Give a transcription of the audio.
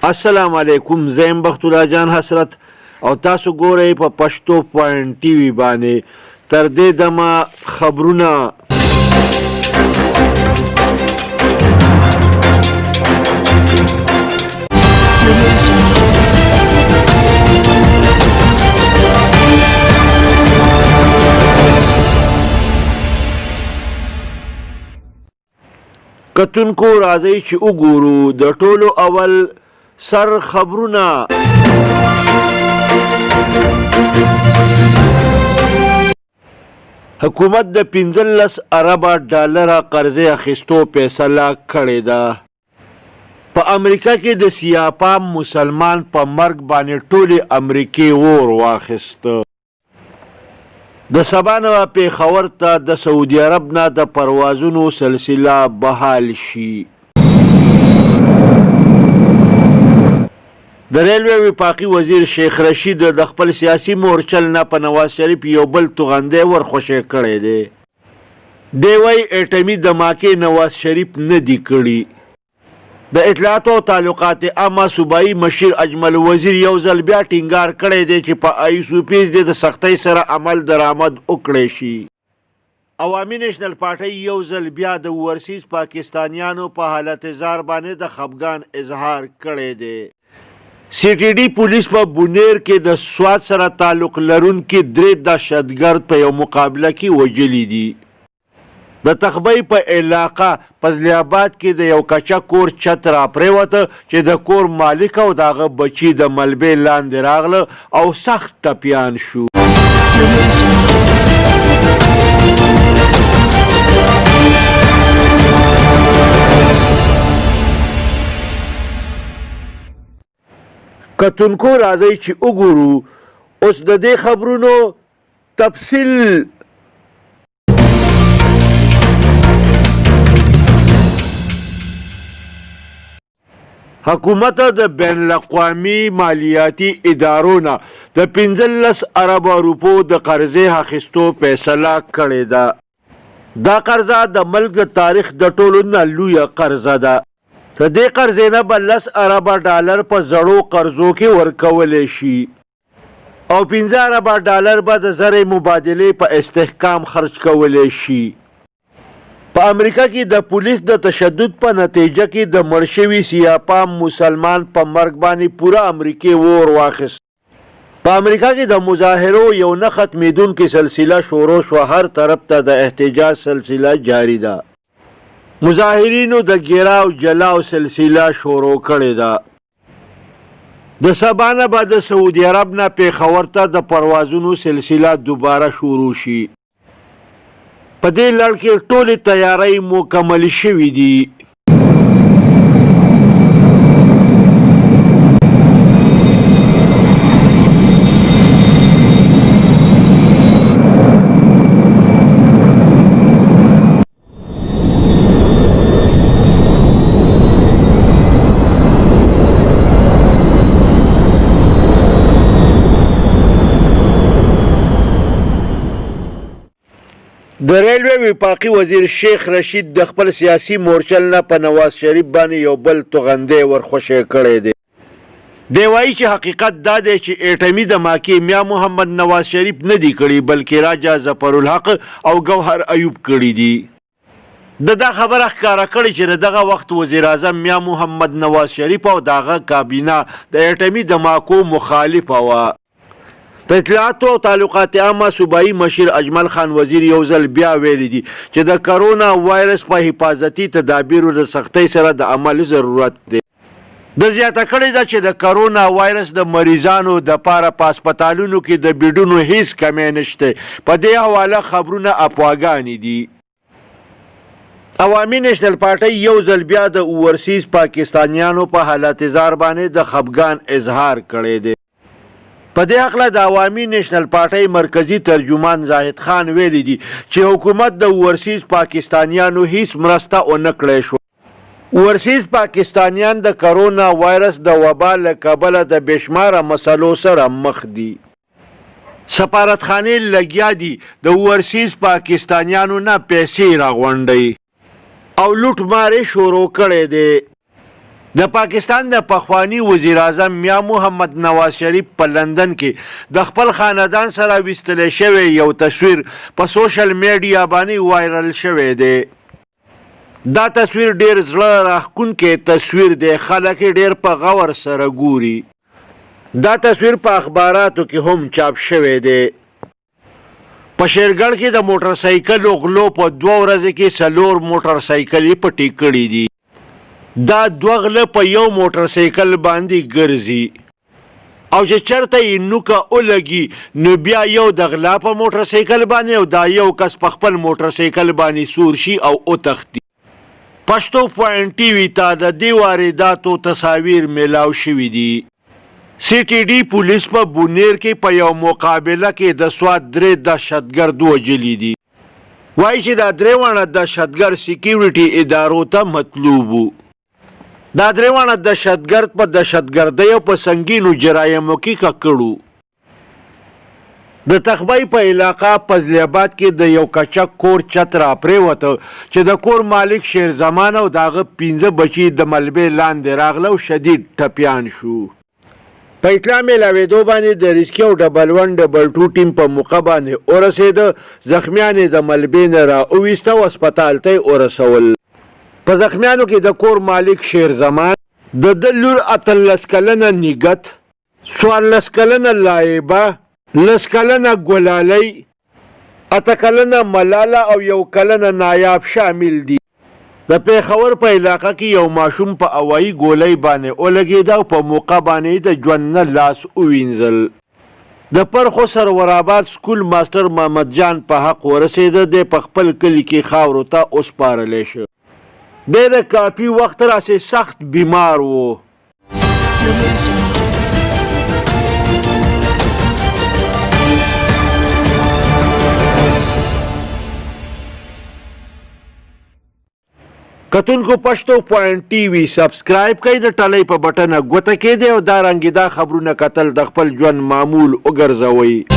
السلام علیکم، زیم بخت الله جان حسرت او تاسو ګورئ په پښتو پوینټ ټي وي باندې. تر دې دمه خبرونه کتونکو راځئ چې وګورو د ټولو اول سر خبرونه. حکومت د 15 اربه ډالره قرضې اخیستو فیصله کړې ده. په امریکا کې د سیاپام مسلمان په مرګ باندې ټولې امریکې اور واخیسته. د سبا نه پېښور ته د سعودي عرب نه د پروازونو سلسله بحال شي. د ریلوے وفاقي وزیر شیخ رشید د خپل سیاسي مورچل نه په نواز شریف یو بل توغندی ورخوشی کړی دی. دی وایي ایټمي دماکې نواز شریف نه دي کړي. د اطلاعاتو او تعلقات عامه صوبایي مشیر اجمل وزیر یو ځل بیا ټینګار کړی دی چې په ISOPs د سختۍ سره عمل درآمد وکړی شي. عوامي نیشنل پارټۍ یو ځل بیا د ورسیز پاکستانیانو په حالت زار باندې د خفګان اظهار کړی دی. CTD پولیس په بونیر کې د سوات سره تعلق لرونکي 3 دهشتګرد په یو مقابله کې وژلي دي. د تخبۍ په علاقه فضل آباد کې د یو کچه کور چت را پریوته چې د کور مالک او د هغه بچي د ملبې لاندې راغله او سخت ټپیان شو. کتونکو راځئ چې وګورو اوس د دې خبرونو تفصیل. حکومت د بین الاقوامي مالیاتي ادارو نه د 15 اربه روپو د قرضې اخیستو فیصله کړې ده. دا قرضه د ملک د تاریخ د ټولو نه لویه قرضه ده. د دې قرضې نه به 10 اربه ډالر په زړو قرضو کې ورکولی شي او 15 اربه ډالر به د زر مبادلې په استحکام خرج کولی شي. په امریکا کې د پولیس د تشدد په نتیجه کې د مړ شوي سیاپام مسلمان په مرګ باندې پوره امریکې اور واخیست. په امریکا کې د مظاهرو یو نه ختمېدونکې سلسله شروع شوه. هر طرف ته د احتجاج سلسله جاری ده. مظاهرینو د ګیراو جلاو سلسله شروع کړې ده. د سبا نه به د سعودي عرب نه پېښور ته د پروازونو سلسله دوباره شروع شي. په دې لړ کې ټولې تیارۍ مکمل شوي دي. د ریلوے وفاقي وزیر شیخ رشید د خپل سیاسي مورچل نه په نواز شریف باندې یو بل توغندی ورخوشی کړی دی. دی وایي چې حقیقت دا دی چې ایټمي دماکې میا محمد نواز شریف نه دي کړي بلکې راجا ظفرالحق او ګوهر ایوب کړي دي. دا خبره ښکاره کړې چې د دغه وخت وزیر اعظم میا محمد نواز شریف او د هغه کابینه د ایټمي دماکو مخالفه وه. د اطلاعاتو او تعلقات عامه صوبایي مشیر اجمل خان وزیر یو ځل بیا ویلي دي چې د کرونا وایرس په حفاظتي تدابیرو د سختۍ سره د عمل ضرورت دی. د زیاته کړې ده چې د کرونا وایرس د مریضانو دپاره په هسپتالونو کې د بیډونو هیڅ کمی نشته. په دې حواله خبرونه افواګانې دي. عوامي نیشنل پارټۍ یو ځل بیا د اورسیز پاکستانیانو په حالت زار باندې د خفګان اظهار کړی دی. په دې هکله د عوامي نیشنل پارټۍ مرکزي ترجمان زاهد خان ویلي دي چې حکومت د اورسیز پاکستانیانو هیڅ مرسته ونه کړی شو. اورسیز پاکستانیان د کرونا وایرس د وبا له کبله د بېشماره مسلو سره مخ دي. سفارتخانې لګیا دي د اورسیز پاکستانیانو نه پیسې راغونډوي او لوټ مارې شروع کړی دی. د پاکستان د پخوانی وزیر اعظم میا محمد نواز شریف په لندن کې د خپل خاندان سره ویستل شوی یو تصویر په سوشل میډیا باندې وایرل شوی دی. دا تصویر ډیر زړه راښکونکی تصویر دی. خلک ډیر په غور سره ګوري. دا تصویر په اخباراتو کې هم چاپ شوی دی. په شیرګل کې د موټر سایکل غلو په 2 ورځې کې 4 موټر سایکلې پټې کړي دي. دا 2 غله په یو موټر سایکل باندې ګرځي او چې چرته یې نوکه ولګي نو بیا یو د غلا په موټر سایکل باندې او دا یو کس په خپل موټر سایکل باندې سور شي او وتښتي. پښتو پوینټ ټي وي ته د دې وارداتو تصاویر میلاو شوي دي. سی ټي ډي پولیس په بونیر کې په یو مقابله کې د سوات 3 دهشتګرد وژلي دي. وایي چې دا 3 واړه دهشتګرد سکیورټي ادارو ته مطلوب وو. دا 3 واړه دهشتګرد په دهشتګردۍ او په سنګینو جرایمو کې ککړو. د تخبای په علاقه فضل آباد کې د یو کچک کور چت را پریوته چې د کور مالک شیر زمان او داغه 15 بچي د ملبې لاندې راغله او شدید ټپیان شو. په اطلاع میلاوېدو باندې د ریسکي او ډبل 1 ډبل 2 ټیم په موقع باندې ورسېده. زخمیان یې د ملبې نه را وویسته او هسپتال ته یې ورسول. په زخمیانو کې د کور مالک شیر زمان، د ده لور 18 کلنه نګت، 14 کلنه لایبه، 10 کلنه ګلالۍ، 8 کلنه ملاله او 1 کلنه نایاب شامل دي. د پیښور په علاقه کې یو ماشوم په هوایي ګولۍ باندې ولګېد او په موقع باندې د ژوند نه لاس ووینځل. د پرخو سرور آباد سکول ماسټر محمد جان په حق ورسېده. دی په خپل کلي کې خاورو ته وسپارلی شو. دی د کافي وخت راسې سخت بیمار و. کتونکو پښتو پوینټ ټي وي سبسکرایب کړئ، د ټلۍ په بټنه ګوته کېدی او دارنګې دا خبرونه کتل د خپل ژوند معمول وګرځوئ.